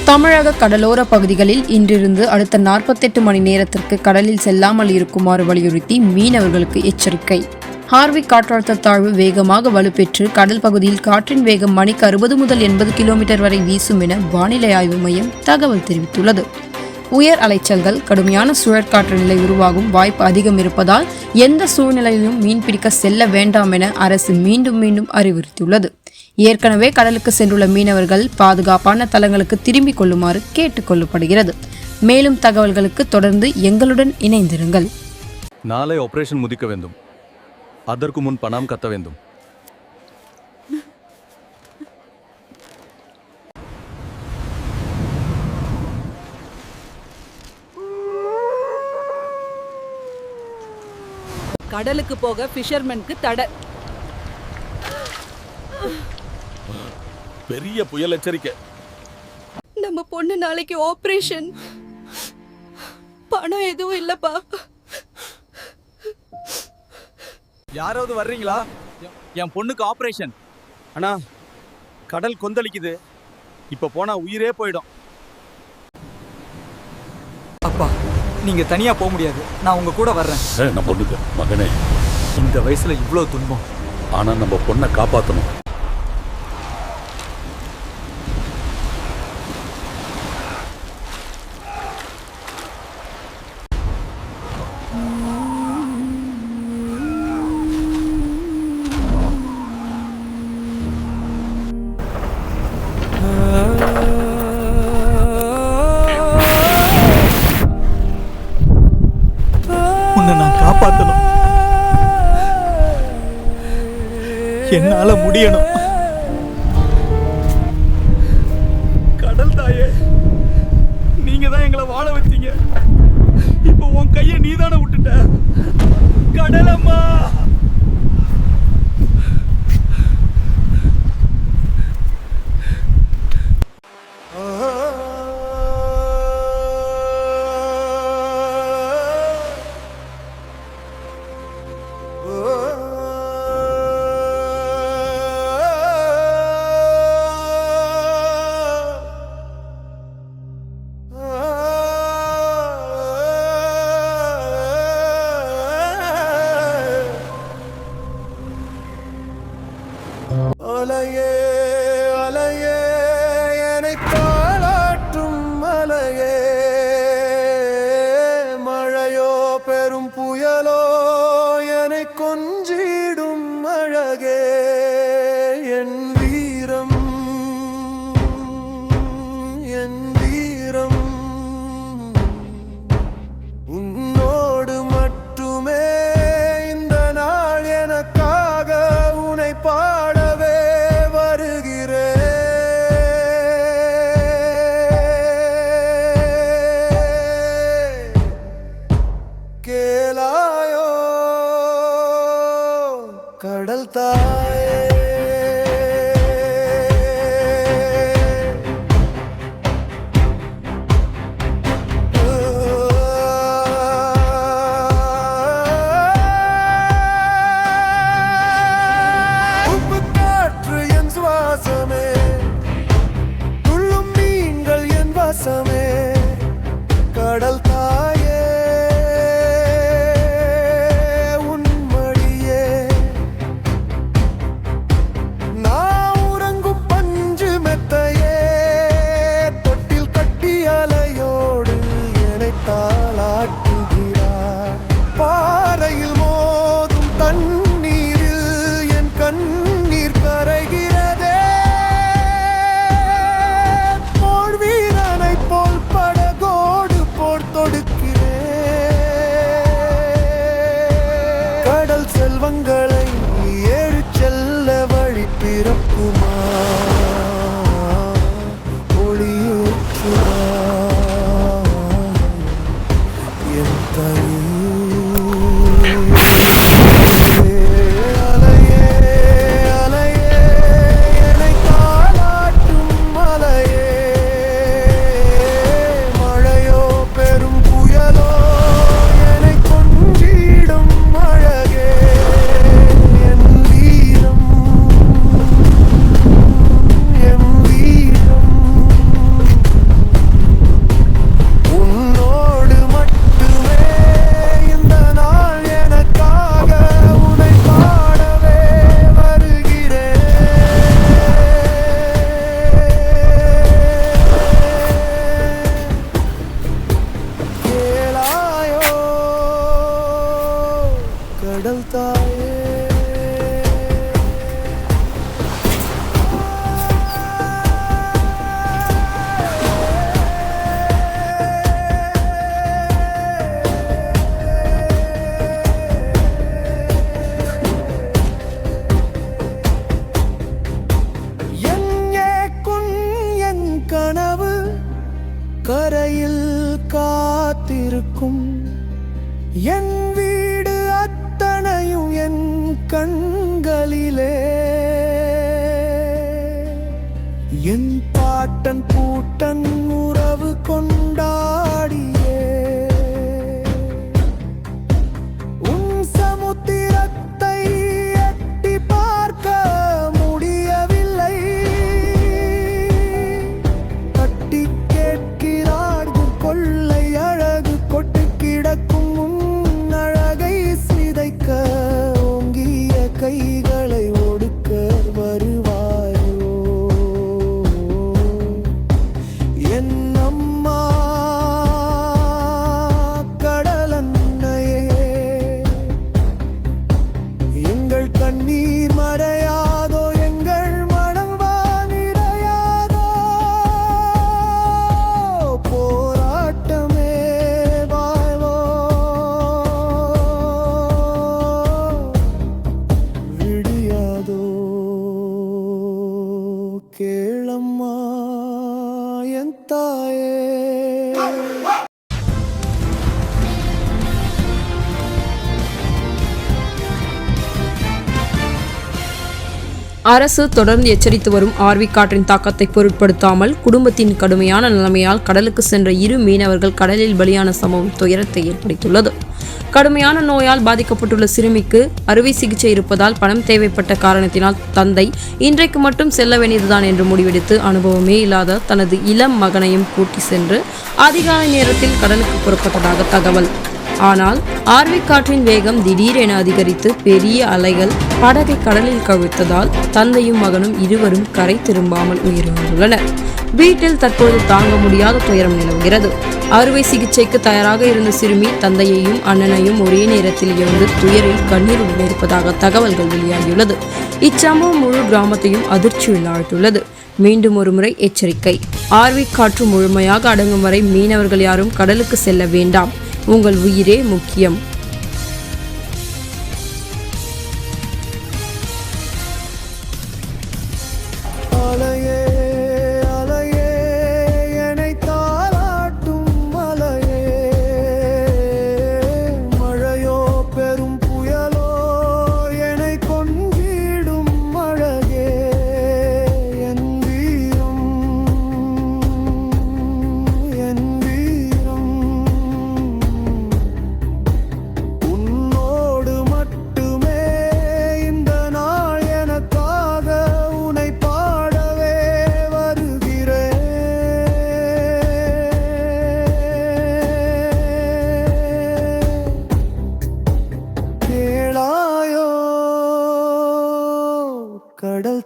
தமிழக கடலோர பகுதிகளில் இன்றிருந்து அடுத்த 48 மணி நேரத்திற்கு கடலில் செல்லாமல் இருக்குமாறு வலியுறுத்தி மீனவர்களுக்கு எச்சரிக்கை. ஹார்வி காற்றழுத்த தாழ்வு வேகமாக வலுப்பெற்று கடல் பகுதியில் காற்றின் வேகம் மணிக்கு 60 முதல் 80 கிலோமீட்டர் வரை வீசும் என வானிலை ஆய்வு மையம் தகவல் தெரிவித்துள்ளது. உயர் அலைச்சல்கள், கடுமையான சுழற்காற்று நிலை உருவாகும் வாய்ப்பு அதிகம் இருப்பதால் எந்த சூழ்நிலையிலும் மீன்பிடிக்க செல்ல வேண்டாம் என அரசு மீண்டும் அறிவுறுத்தியுள்ளது. ஏற்கனவே கடலுக்கு சென்றுள்ள மீனவர்கள் பாதுகாப்பான தலங்களுக்கு திரும்பிக் கொள்ளுமாறு கேட்டுக் கொள்ளப்படுகிறது. மேலும் தகவல்களுக்கு தொடர்ந்து எங்களுடன் இணைந்திருங்கள். நாளை ஆபரேஷன் முதிக்க வேண்டும். அதற்கு முன் பணம் கட்ட வேண்டும். கடலுக்கு போக ஃபிஷர்மேனுக்கு தடை. பெரிய புயல் எச்சரிக்கை. நம்ம பொண்ணு நாளைக்கு ஆபரேஷன். பணம் எதுவும் இல்லப்பா. யாராவது வர்றீங்களா? என் பொண்ணுக்கு ஆபரேஷன். அண்ணா, கடல் கொந்தளிக்குது. இப்ப போனா உயிரே போயிடும். அப்பா, நீங்க தனியா போக முடியாது. நான் உங்க கூட வர்றேன். நம்ம பொண்ணுக்கு மகனே, இந்த வயசுல இவ்வளவு துன்பம். ஆனா நம்ம பொண்ணை காப்பாற்றணும். உன்னை நான் காப்பாற்றணும். என்னால முடியணும். கடல் தாயே, நீங்க தான் எங்களை வாழ வச்சீங்க. இப்போ உன் கையை நீதானே விட்டுட்ட. கடலம்மா, அலையே அலையே என்னை தாளாட்டும் அலையே, மழையோ பெரும் புயலோ என்னை கொஞ்சிடும் அழகே, என் வீரம் என் வீரம் உன்னோடு மட்டுமே. இந்த நாள் எனக்காக உன்னை பாடவே வருகிறேன். கேளாயோ கடல் தாயே. உப்பு காற்று என் சுவாசமே, துள்ளும் மீன்கள் என் வாசமே, கடல் தாயே உன் மடியே தாயே. என் கனவு கரையில் காத்திருக்கும், என் வீடு அத்தனையும் என் கண்களிலே, என் பாட்டன் பூட்டன் உறவு கொண்டாடியே உன் சமுத்திரத்தை எட்டி பார்க்க முடியவில்லை. தட்டி கேட்கிறாள் கொள்ளை அழகு கொட்டு கிடக்கும் உன் அழகை சிதைக்க ஓங்கிய கைகளை ஒடுக்க வருவாயோ என் அம்மா கடலன்னையே. எங்கள் கண்ணீர் மறையாதோ, எங்கள் மனம் வானிறையாதோ, போராட்டமே வாழ்வோ விடியாதோ. கேளம்மா என் தாயே. அரசு தொடர்ந்து எச்சரித்து வரும் ஆர்வி காற்றின் தாக்கத்தை பொருட்படுத்தாமல் குடும்பத்தின் கடுமையான நிலைமையால் கடலுக்கு சென்ற 2 மீனவர்கள் கடலில் பலியான சம்பவம் துயரத்தை ஏற்படுத்தியுள்ளது. கடுமையான நோயால் பாதிக்கப்பட்டுள்ள சிறுமிக்கு அறுவை சிகிச்சை இருப்பதால் பணம் தேவைப்பட்ட காரணத்தினால் தந்தை இன்றைக்கு மட்டும் செல்ல வேண்டியதுதான் என்று முடிவெடுத்து அனுபவமே இல்லாத தனது இளம் மகனையும் கூட்டி சென்று அதிகாலை நேரத்தில் கடலுக்கு புறப்பட்டதாக தகவல். ஆனால் ஆர்வி காற்றின் வேகம் திடீரென அதிகரித்து பெரிய அலைகள் படகை கடலில் கவிழ்த்ததால் தந்தையும் மகனும் இருவரும் கரை திரும்பாமல் உயிரிழந்துள்ளனர். வீட்டில் தற்போது தாங்க முடியாத துயரம் நிலவுகிறது. அறுவை சிகிச்சைக்கு தயாராக இருந்த சிறுமி தந்தையையும் அண்ணனையும் ஒரே நேரத்தில் இழந்து துயரில் கண்ணீருடன் இருப்பதாக தகவல்கள் வெளியாகியுள்ளது. இச்சம்பவம் முழு கிராமத்தையும் அதிர்ச்சியில் ஆழ்த்துள்ளது. மீண்டும் ஒருமுறை எச்சரிக்கை. ஆர்வி காற்று முழுமையாக அடங்கும் வரை மீனவர்கள் யாரும் கடலுக்கு செல்ல வேண்டாம். உங்கள் உயிரே முக்கியம். அலையே அலையே என்னை தாலாட்டும் மலையே, மழையோ பெரும் புயலோ என்னை கொன்றிடும் அழகே, என் வீரம் என் வீரம் உன்னோடு மட்டுமே இந்த நாள் எனக்காக உன்னை பாடவே வருகிறேன். கேளாயோ கடல்